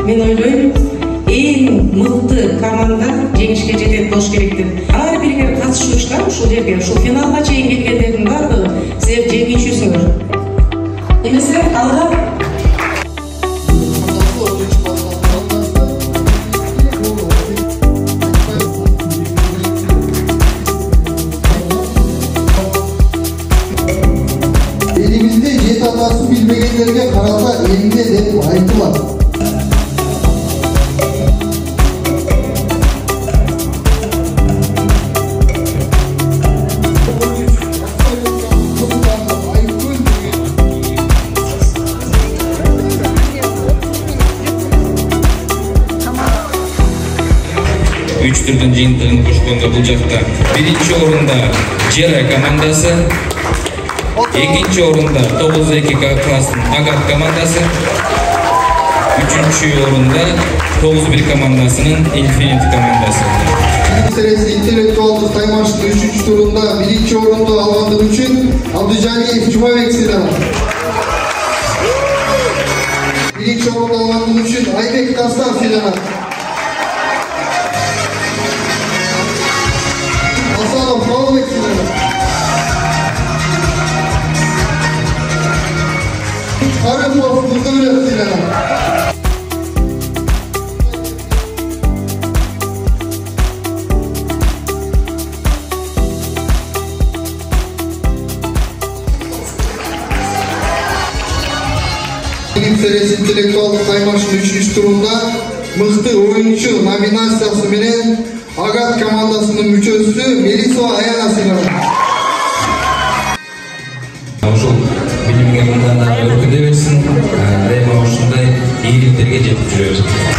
мен ойлойм эң мыкты команда жеңишке жетет болуш керек деп. Ар бир катышуучулар ушул жерге, ушул финалга чейин келгендердин бардыгы силер жеңүүчүсүңөр. Эмесе алга elimizde jet hatası bilmeyenlerge karata elinde dep aytılar. Üç türdün жыйынтыгын кошкондо бул жакта биринчи орунда Жера командасы, экинчи орунда 9-2 класстын Агат командасы, үчүнчү орунда 9-1 командасынын Infinity командасы. Serisi intelektуалдык таймаштын 3-чү турунда биринчи орунду алгандыгы үчүн Абдыжалиев Жумабек сыйланат. Биринчи орунду алгандыгы үчүн Айбек Дастан сыйланат. Асанов Балбек сыйланат. Карымов Кудулет сыйланат. Serisi intelektуалдык таймаштын 3-чү турунда мыкты оюнчу номинациясы менен Агат командасынын мүчөсү Мелисо Аяна сыйланат. Ушул билимге мындан өркүндөй берсин, дайыма ушундай ийгиликтерге жетип жүрөбүз.